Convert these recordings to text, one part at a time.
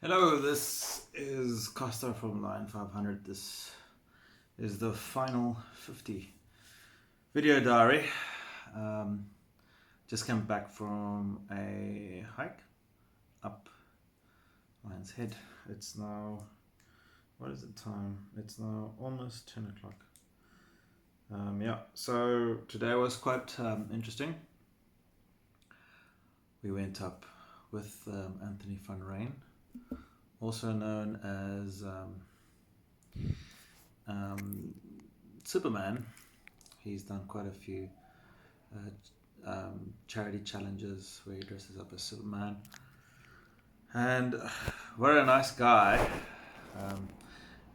Hello, this is Costa from Line 500. This is the final 50 video diary. Um, just came back from a hike up Lion's Head. It's now, what is the time? It's now almost 10 o'clock. Yeah, so today was quite interesting. We went up with Anthony van Rijn, also known as Superman. He's done quite a few charity challenges where he dresses up as Superman. And what a nice guy. Um,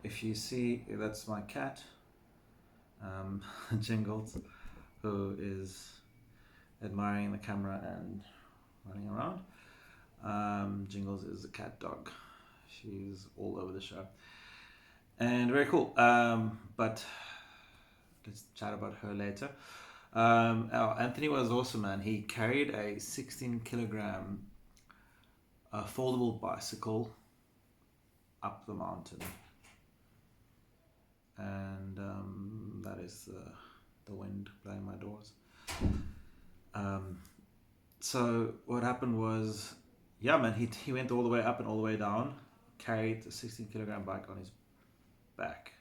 if you see, that's my cat, Jingles, who is admiring the camera and running around. Jingles is a cat dog. She's all over the show. And very cool. But let's chat about her later. Anthony was awesome, man. He carried a 16 kilogram foldable bicycle up the mountain, and that is the wind blowing my doors. So what happened was, yeah, man, he went all the way up and all the way down, carried a 16 kilogram bike on his back.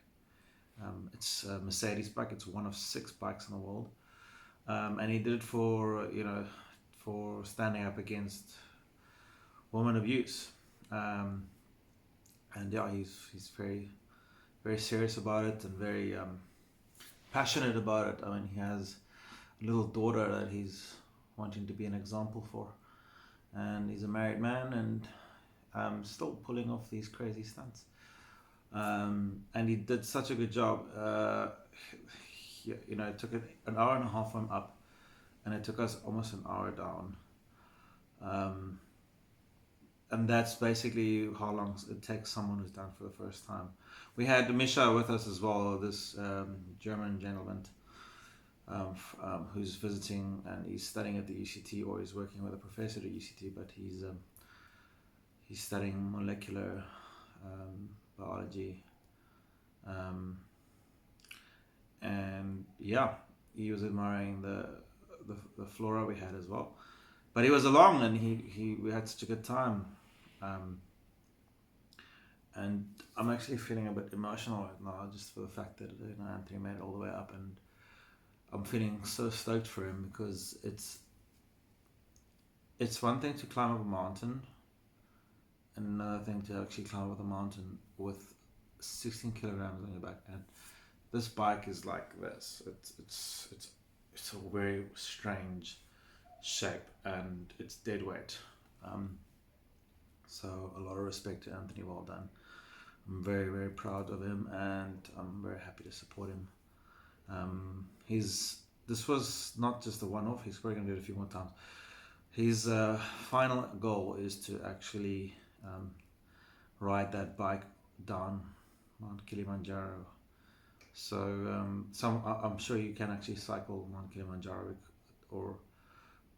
It's a Mercedes bike. It's one of 6 bikes in the world. And he did it for standing up against women abuse. And yeah, he's very very serious about it and very passionate about it. I mean, he has a little daughter that he's wanting to be an example for, and he's a married man and still pulling off these crazy stunts. And he did such a good job. It took an hour and a half from up, and it took us almost an hour down. And that's basically how long it takes someone who's done it for the first time. We had Misha with us as well, this German gentleman who's visiting, and he's studying at the UCT, or he's working with a professor at UCT, but he's studying molecular biology. And yeah, he was admiring the flora we had as well. But he was along, and we had such a good time. And I'm actually feeling a bit emotional right now, just for the fact that Anthony made it all the way up, and I'm feeling so stoked for him, because it's one thing to climb up a mountain, and another thing to actually climb up a mountain with 16 kilograms on your back. And this bike is like this. It's a very strange shape, and it's dead weight. So a lot of respect to Anthony. Well done. I'm very very proud of him, and I'm very happy to support him. This was not just a one-off. He's probably going to do it a few more times. His final goal is to actually ride that bike down Mount Kilimanjaro. So I'm sure you can actually cycle Mount Kilimanjaro, or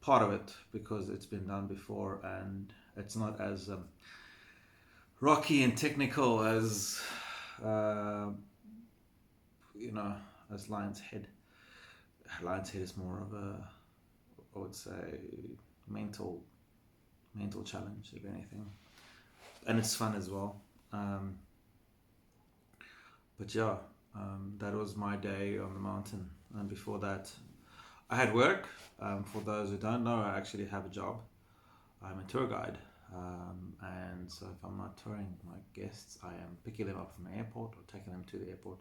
part of it, because it's been done before, and it's not as rocky and technical as as Lion's Head. Lion's Head is more of a, I would say, mental challenge, if anything, and it's fun as well. But yeah, that was my day on the mountain, and before that, I had work. For those who don't know, I actually have a job. I'm a tour guide, and so if I'm not touring my guests, I am picking them up from the airport or taking them to the airport.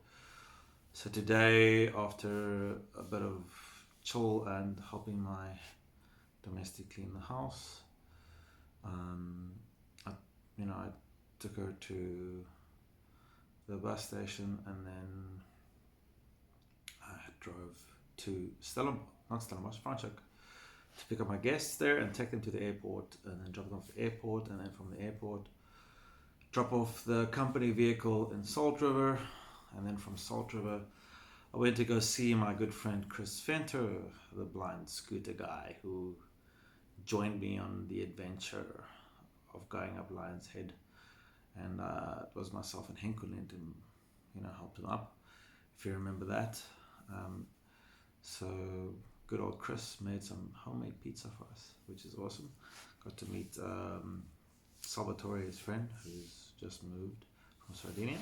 So today, after a bit of chill and helping my domestic clean the house, I took her to the bus station, and then I drove to Stellenbosch, Franschhoek, to pick up my guests there and take them to the airport, and then drop them off at the airport, and then from the airport drop off the company vehicle in Salt River, and then from Salt River I went to go see my good friend Chris Venter, the blind scooter guy who joined me on the adventure of going up Lion's Head. and it was myself and Henk who lent him, helped him up, if you remember that. So good old Chris made some homemade pizza for us, which is awesome. Got to meet Salvatore, his friend, who's just moved from Sardinia.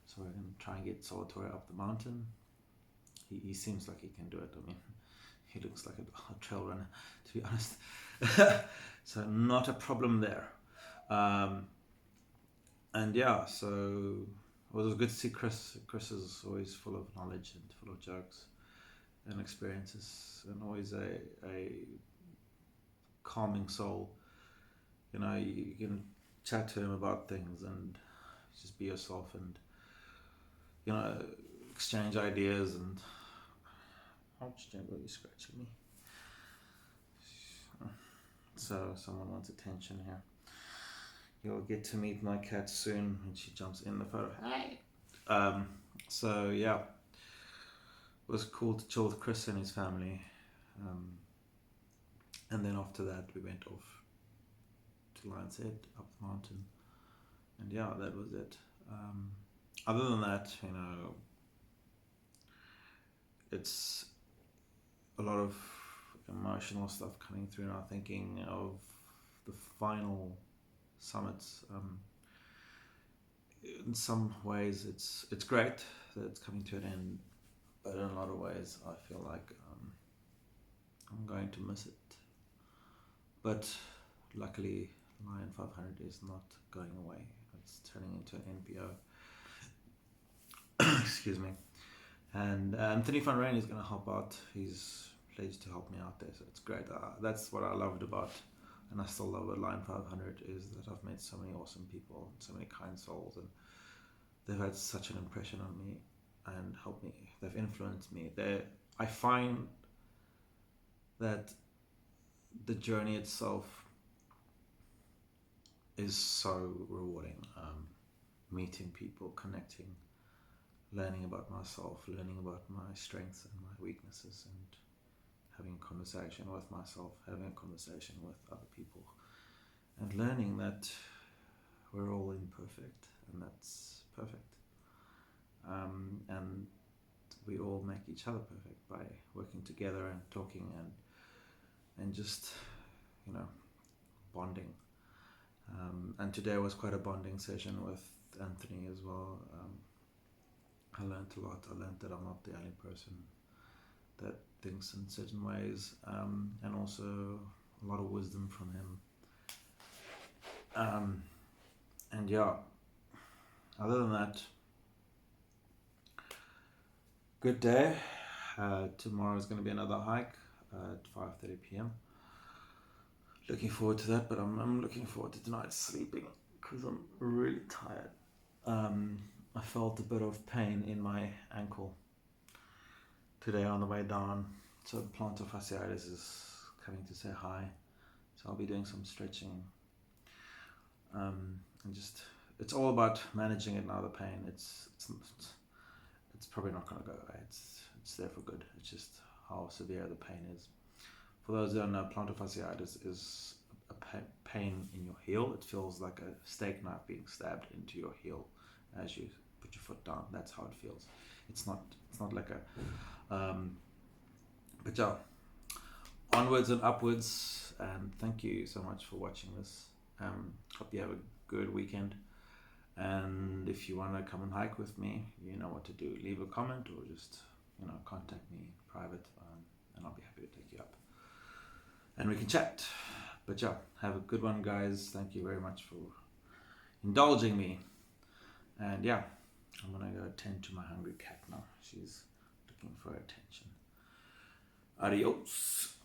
So we're going to try and get Salvatore up the mountain. He seems like he can do it. I mean, he looks like a trail runner, to be honest. So not a problem there. And yeah, so it was good to see Chris. Chris is always full of knowledge and full of jokes and experiences, and always a calming soul. You can chat to him about things and just be yourself, and exchange ideas. And ouch, Django, you're scratching me. So someone wants attention here. You'll get to meet my cat soon when she jumps in the photo. Hey. So yeah, it was cool to chill with Chris and his family. And then after that, we went off to Lion's Head, up the mountain. And yeah, that was it. Other than that, it's a lot of emotional stuff coming through now, thinking of the final summits. In some ways, it's great that it's coming to an end, but in a lot of ways, I feel like I'm going to miss it. But luckily, Lion 500 is not going away. It's turning into an NPO. Excuse me. And Anthony Van Rijn is going to help out. He's pledged to help me out there, so it's great. That's what I loved about, and I still love at Lion 500, is that I've met so many awesome people, so many kind souls, and they've had such an impression on me and helped me. They've influenced me. I find that the journey itself is so rewarding. Meeting people, connecting, learning about myself, learning about my strengths and my weaknesses, and having a conversation with myself, having a conversation with other people, and learning that we're all imperfect, and that's perfect. And we all make each other perfect by working together and talking and just, bonding. And today was quite a bonding session with Anthony as well. I learned a lot. I learned that I'm not the only person that thinks in certain ways, and also a lot of wisdom from him. And yeah, other than that, good day. Tomorrow is going to be another hike at 5:30 p.m. Looking forward to that, but I'm looking forward to tonight's sleeping because I'm really tired. I felt a bit of pain in my ankle today on the way down, so the plantar fasciitis is coming to say hi. So I'll be doing some stretching, and just it's all about managing it now. The pain, it's probably not going to go away. It's there for good. It's just how severe the pain is. For those who don't know, plantar fasciitis is a pain in your heel. It feels like a steak knife being stabbed into your heel as you put your foot down. That's how it feels. It's not like a but yeah, onwards and upwards, and thank you so much for watching this. Hope you have a good weekend, and if you want to come and hike with me, you know what to do. Leave a comment or just contact me private, and I'll be happy to take you up and we can chat. But yeah, have a good one, guys. Thank you very much for indulging me. And yeah, I'm gonna go attend to my hungry cat now. She's looking for attention. Adios.